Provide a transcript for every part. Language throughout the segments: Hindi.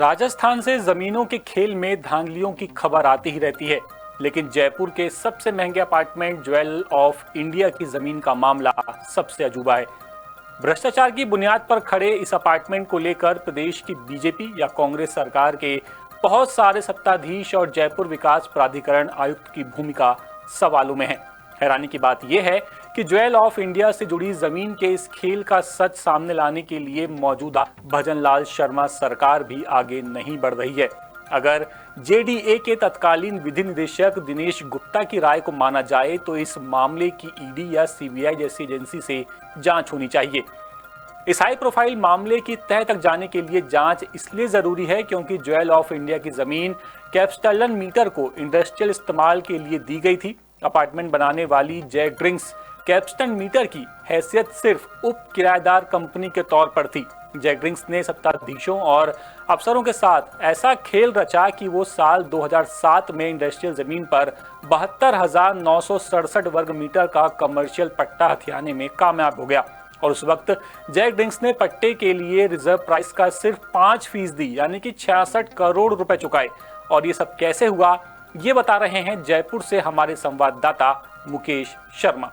राजस्थान से जमीनों के खेल में धांधलियों की खबर आती ही रहती है, लेकिन जयपुर के सबसे महंगे अपार्टमेंट ज्वेल ऑफ इंडिया की जमीन का मामला सबसे अजूबा है। भ्रष्टाचार की बुनियाद पर खड़े इस अपार्टमेंट को लेकर प्रदेश की बीजेपी या कांग्रेस सरकार के बहुत सारे सत्ताधीश और जयपुर विकास प्राधिकरण आयुक्त की भूमिका सवालों में है। हैरानी की बात यह है कि ज्वेल ऑफ इंडिया से जुड़ी जमीन के इस खेल का सच सामने लाने के लिए मौजूदा भजनलाल शर्मा सरकार भी आगे नहीं बढ़ रही है। अगर जेडीए के तत्कालीन विधि निदेशक दिनेश गुप्ता की राय को माना जाए तो इस मामले की ईडी या सीबीआई जैसी एजेंसी से जांच होनी चाहिए। इस हाई प्रोफाइल मामले की तह तक जाने के लिए जांच इसलिए जरूरी है क्योंकि ज्वेल ऑफ इंडिया की जमीन कैप्स्टलन मीटर को इंडस्ट्रियल इस्तेमाल के लिए दी गई थी। अपार्टमेंट बनाने वाली जैक ड्रिंक्स कैप्स्टन मीटर की हैसियत सिर्फ उप किराएदार कंपनी के तौर पर थी। जैक ड्रिंक्स ने सत्ताधीशों और अफसरों के साथ ऐसा खेल रचा कि वो साल 2007 में इंडस्ट्रियल जमीन पर 72,967 वर्ग मीटर का कमर्शियल पट्टा हथियाने में कामयाब हो गया और उस वक्त जैक ड्रिंक्स ने पट्टे के लिए रिजर्व प्राइस का सिर्फ 5% यानी कि 66 करोड़ रुपए चुकाए। और ये सब कैसे हुआ, ये बता रहे हैं जयपुर से हमारे संवाददाता Mukesh Sharma.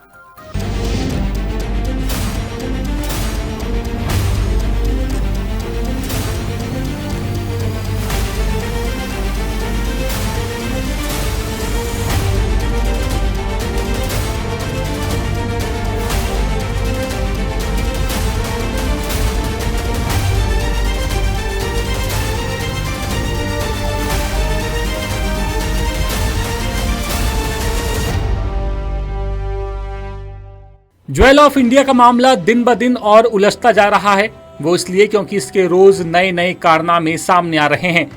Jewel of India का मामला दिन ब दिन और उलझता जा रहा है। वो इसलिए क्योंकि इसके रोज नए नए कारनामे सामने आ रहे हैं।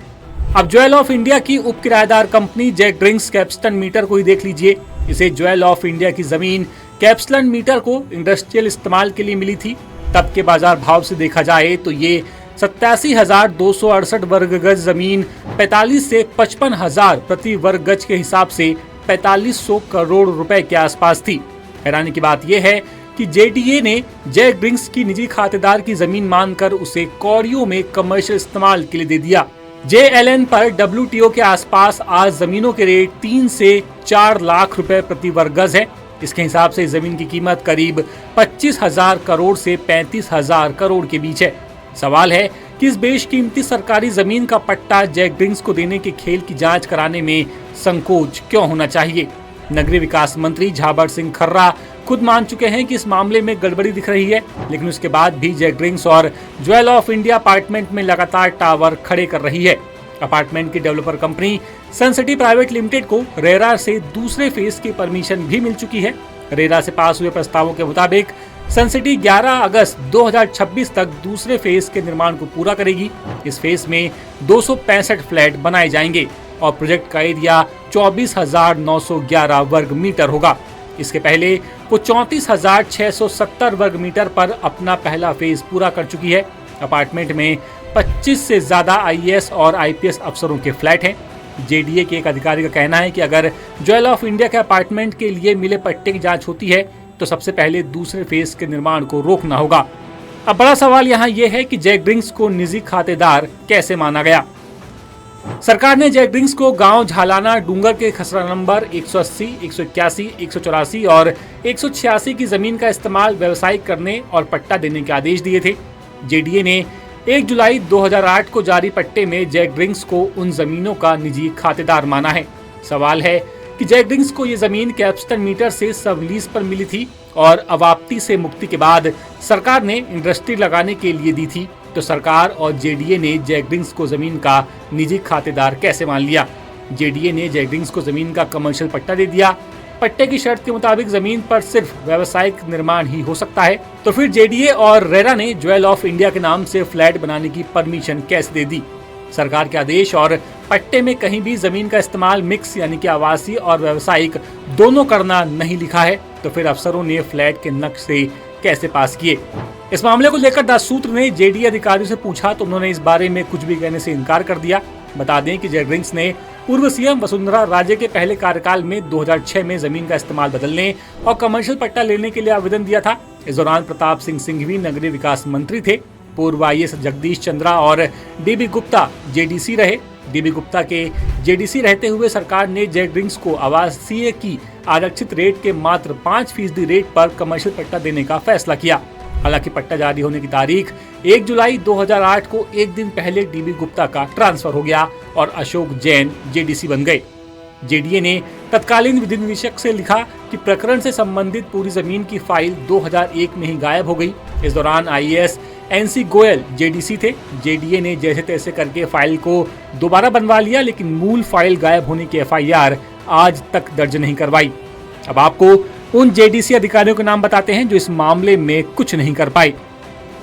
अब ज्वेल ऑफ इंडिया की उप किराएदार कंपनी जैक ड्रिंक्स कैप्स्टन मीटर को ही देख लीजिए। इसे ज्वेल ऑफ इंडिया की जमीन कैप्स्टन मीटर को इंडस्ट्रियल इस्तेमाल के लिए मिली थी। तब के बाजार भाव से देखा जाए तो ये 87,268 वर्ग गज जमीन 45 से 55,000 प्रति वर्ग गज के हिसाब से 4500 करोड़ रुपए के आसपास थी। हैरानी की बात यह है कि जेडीए ने जैक ड्रिंक्स की निजी खातेदार की जमीन मानकर उसे कौड़ियों में कमर्शियल इस्तेमाल के लिए दे दिया। जेएलएन पर डब्ल्यूटीओ के आसपास आज जमीनों के रेट 3 से 4 लाख रुपए प्रति वर्ग गज है। इसके हिसाब से जमीन की कीमत करीब 25,000 करोड़ से 35,000 करोड़ के बीच है। सवाल है कि इस बेशकीमती सरकारी जमीन का पट्टा जैक ड्रिंक्स को देने के खेल की जांच कराने में संकोच क्यों होना चाहिए। नगरीय विकास मंत्री झाबर सिंह खर्रा खुद मान चुके हैं कि इस मामले में गड़बड़ी दिख रही है, लेकिन उसके बाद भी जैक ड्रिंक्स और ज्वेल ऑफ इंडिया अपार्टमेंट में लगातार टावर खड़े कर रही है। अपार्टमेंट की developer company Sun City private limited को रेरा से दूसरे फेज की परमिशन भी मिल चुकी है। रेरा से पास हुए प्रस्तावों के मुताबिक सनसिटी 11 अगस्त 2026 तक दूसरे फेज के निर्माण को पूरा करेगी। इस फेज में 265 फ्लैट बनाए जाएंगे और प्रोजेक्ट का एरिया 24,911 वर्ग मीटर होगा। इसके पहले वो 34,670 वर्ग मीटर पर अपना पहला फेज पूरा कर चुकी है। अपार्टमेंट में 25 से ज्यादा आईएएस और आईपीएस अफसरों के फ्लैट हैं। जेडीए के एक अधिकारी का कहना है कि अगर ज्वेल ऑफ इंडिया के अपार्टमेंट के लिए मिले पट्टे की जांच होती है तो सबसे पहले दूसरे फेज के निर्माण को रोकना होगा। अब बड़ा सवाल यहाँ यह है कि जैक ड्रिंक्स को निजी खातेदार कैसे माना गया। सरकार ने जैक ड्रिंक्स को गांव झालाना डूंगर के खसरा नंबर 180, 181, 184 और 186 की जमीन का इस्तेमाल व्यवसायिक करने और पट्टा देने के आदेश दिए थे। जेडीए ने 1 जुलाई 2008 को जारी पट्टे में जैक ड्रिंक्स को उन जमीनों का निजी खातेदार माना है। सवाल है कि जैक ड्रिंक्स को ये जमीन कैप्स्टन मीटर से सबलीज पर मिली थी और अवाप्ति से मुक्ति के बाद सरकार ने इंडस्ट्री लगाने के लिए दी थी, तो सरकार और जेडीए ने जैक ड्रिंक्स को जमीन का निजी खातेदार कैसे मान लिया। जेडीए ने जैक ड्रिंक्स को जमीन का कमर्शियल पट्टा दे दिया। पट्टे की शर्त के मुताबिक जमीन पर सिर्फ व्यावसायिक निर्माण ही हो सकता है, तो फिर जेडीए और रेरा ने ज्वेल ऑफ इंडिया के नाम से फ्लैट बनाने की परमिशन कैसे दे दी। सरकार के आदेश और पट्टे में कहीं भी जमीन का इस्तेमाल मिक्स यानी कि आवासीय और व्यावसायिक दोनों करना नहीं लिखा है, तो फिर अफसरों ने फ्लैट के नक्शे कैसे पास किए। इस मामले को लेकर दास सूत्र ने जेडीए अधिकारियों से पूछा तो उन्होंने इस बारे में कुछ भी कहने से इनकार कर दिया। बता दें कि जैक ड्रिंक्स ने पूर्व सीएम वसुंधरा राजे के पहले कार्यकाल में 2006 में जमीन का इस्तेमाल बदलने और कमर्शियल पट्टा लेने के लिए आवेदन दिया था। इस दौरान प्रताप सिंह सिंघवी नगरीय विकास मंत्री थे। पूर्व IAS जगदीश चंद्रा और DB गुप्ता JDC रहे। DB गुप्ता के JDC रहते हुए सरकार ने जैक ड्रिंक्स को आवासीय की आरक्षित रेट के मात्र 5% रेट पर कमर्शियल पट्टा देने का फैसला किया। हालांकि पट्टा जारी होने की तारीख 1 जुलाई 2008 को एक दिन पहले DB गुप्ता का ट्रांसफर हो गया और अशोक जैन JDC बन गए। JDA ने तत्कालीन विधि निदेशक से लिखा कि प्रकरण से संबंधित पूरी जमीन की फाइल 2001 में ही गायब हो गई। इस दौरान IAS NC गोयल JDC थे। JDA ने जैसे तैसे करके फाइल को दोबारा बनवा लिया, लेकिन मूल फाइल गायब होने की FIR आज तक दर्ज नहीं करवाई। अब आपको उन JDC अधिकारियों के नाम बताते हैं जो इस मामले में कुछ नहीं कर पाए।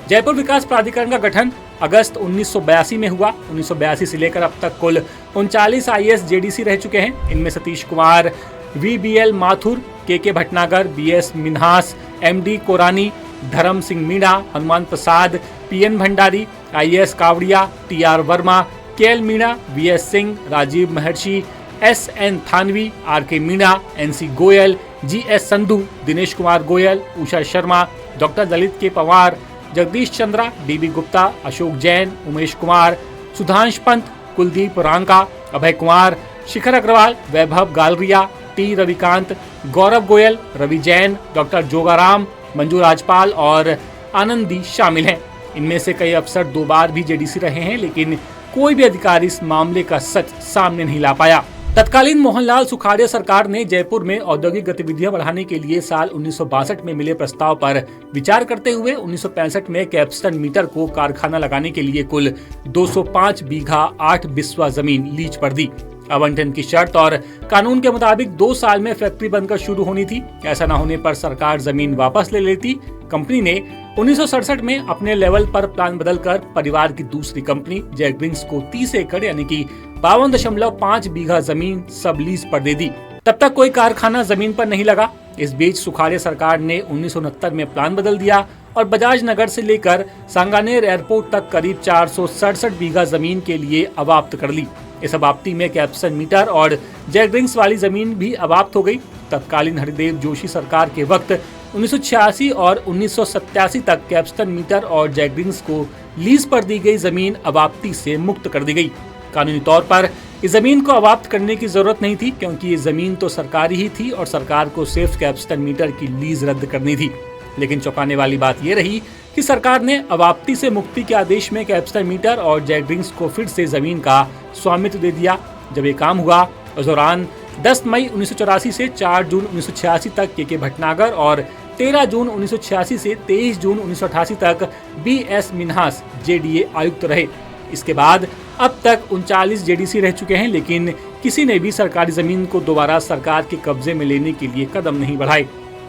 जयपुर विकास प्राधिकरण का गठन अगस्त 1982 में हुआ। 1982 से लेकर अब तक कुल 39 IAS JDC रह चुके हैं। इनमें Satish Kumar, VBL Mathur, KK Bhatnagar, BS Minhas, MD कोरानी, धर्म Singh Meena, Hanuman Prasad, PN Bhandari, IAS कावड़िया, TR Verma, KL Meena, VS Singh, Rajeev Maharshi, SN Thanvi, RK Meena, NC Goyal, GS Sandhu, Dinesh Kumar Goyal, Usha Sharma, doctor Lalit K Pawar, Jagdish Chandra, DB Gupta, Ashok Jain, Umesh Kumar, Sudhansh Pant, Kuldeep Ranka, Abhay Kumar, Shikhar Agarwal, Vaibhav Galaria, T Ravikant, Gaurav Goyal, Ravi Jain, doctor Jogaram, Manju Rajpal और आनंदी शामिल हैं। इनमें से कई अफसर 2 बार भी JDC रहे हैं, लेकिन कोई भी अधिकारी इस मामले का सच सामने नहीं ला पाया। तत्कालीन मोहनलाल सुखाड़िया सरकार ने जयपुर में औद्योगिक गतिविधियां बढ़ाने के लिए साल 1962 में मिले प्रस्ताव पर विचार करते हुए 1965 में कैप्स्टन मीटर को कारखाना लगाने के लिए कुल 205 बीघा 8 बिस्वा जमीन लीज पर दी। आवंटन की शर्त और कानून के मुताबिक 2 साल में फैक्ट्री बनकर शुरू होनी थी। ऐसा न होने पर सरकार जमीन वापस ले लेती। कंपनी ने 1967 में अपने लेवल पर प्लान बदलकर परिवार की दूसरी कंपनी जैक ड्रिंक्स को 30 एकड़ यानी कि 52.5 बीघा जमीन सब लीज पर दे दी। तब तक कोई कारखाना जमीन पर नहीं लगा। इस बीच सुखाड़िया सरकार ने 1969 में प्लान बदल दिया और बजाज नगर से लेकर सांगानेर एयरपोर्ट तक करीब 467 बीघा जमीन के लिए अवाप्त कर ली। इस अवाप्ति में कैप्स्टन मीटर और जैक ड्रिंक्स वाली जमीन भी अवाप्त हो गई। तत्कालीन हरिदेव जोशी सरकार के वक्त 1986 और 1987 तक कैप्स्टन मीटर और जैक ड्रिंक्स को लीज पर दी गई जमीन अवाप्ति से मुक्त कर दी गई। कानूनी तौर पर इस जमीन को अवाप्त करने की जरूरत नहीं थी, क्योंकि ये जमीन तो सरकारी ही थी और सरकार को सिर्फ कैप्स्टन मीटर की लीज रद्द करनी थी। लेकिन चौंकाने वाली बात यह रही कि सरकार ने अवाप्ति से मुक्ति के आदेश में कैप्स्टन मीटर और जैक ड्रिंक्स को फिर से जमीन का स्वामित्व दे दिया। जब ये काम हुआ उस दौरान 10 मई 1984 से 4 जून 1986 तक KK भटनागर और 13 जून 1986 से 23 जून 1988 तक BS मिन्हास JDA आयुक्त रहे। इसके बाद अब तक 39 JDC रह चुके हैं, लेकिन किसी ने भी सरकारी जमीन को दोबारा सरकार के कब्जे में लेने के लिए कदम नहीं बढ़ाए।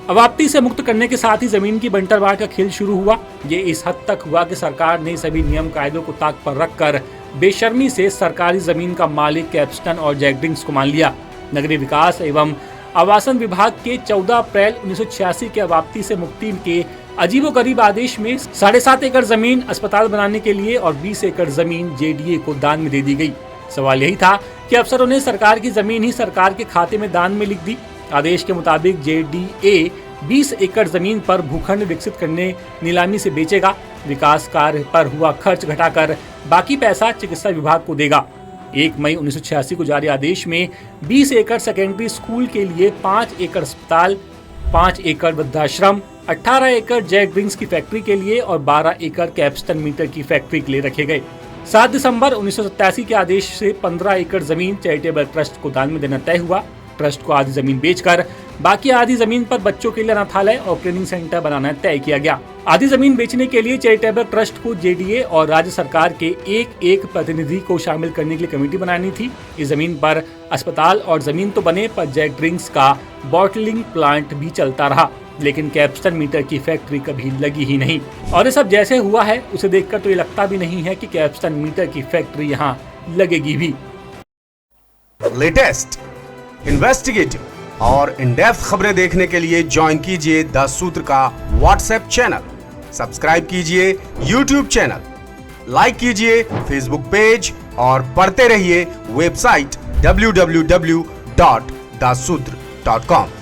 अवाप्ति से मुक्त करने के साथ ही जमीन की बंटरवार का खेल शुरू हुआ। ये इस हद तक हुआ कि सरकार ने सभी नियम कायदों को ताक पर रखकर बेशर्मी से सरकारी जमीन का मालिक कैप्स्टन और जैक ड्रिंक्स को मान लिया। नगरीय विकास एवं आवासन विभाग के 14 अप्रैल 1986 के अवाप्ति से मुक्ति के अजीबोगरीब आदेश में 7.5 एकड़ जमीन अस्पताल बनाने के लिए और 20 एकड़ जमीन JDA को दान में दे दी गई। सवाल यही था कि अफसरों ने सरकार की जमीन ही सरकार के खाते में दान में लिख दी। आदेश के मुताबिक JDA 20 एकड़ जमीन पर भूखंड विकसित करने नीलामी से बेचेगा। विकास कार्य पर हुआ खर्च घटाकर बाकी पैसा चिकित्सा विभाग को देगा। 1 मई 1986 को जारी आदेश में 20 एकड़ सेकेंडरी स्कूल के लिए 5 एकड़ अस्पताल, 5 एकड़ वृद्धाश्रम, 18 एकड़ जैक ड्रिंक्स की फैक्ट्री के लिए और 12 एकड़ कैप्स्टन मीटर की फैक्ट्री के लिए रखे गए। 7 दिसंबर 1987 के आदेश से 15 एकड़ जमीन चैरिटेबल ट्रस्ट को दान में देना तय हुआ। ट्रस्ट को आधी जमीन बेचकर बाकी आधी जमीन पर बच्चों के लिए अनाथालय और ट्रेनिंग सेंटर बनाना तय किया गया। आधी जमीन बेचने के लिए चैरिटेबल ट्रस्ट को JDA और राज्य सरकार के एक प्रतिनिधि को शामिल करने के लिए कमेटी बनानी थी। इस जमीन पर अस्पताल और जमीन तो बने, पर जैक ड्रिंक्स का बॉटलिंग प्लांट भी चलता रहा, लेकिन कैप्स्टन मीटर की फैक्ट्री कभी लगी ही नहीं। और ये सब जैसे हुआ है उसे देखकर तो ये लगता भी नहीं है कि कैप्स्टन मीटर की फैक्ट्री यहाँ लगेगी भी। लेटेस्ट, इन्वेस्टिगेटिव और इन डेप्थ खबरें देखने के लिए ज्वाइन कीजिए द सूत्र का व्हाट्सएप चैनल, सब्सक्राइब कीजिए यूट्यूब चैनल, लाइक कीजिए फेसबुक पेज और पढ़ते रहिए वेबसाइट www.dasudr.com।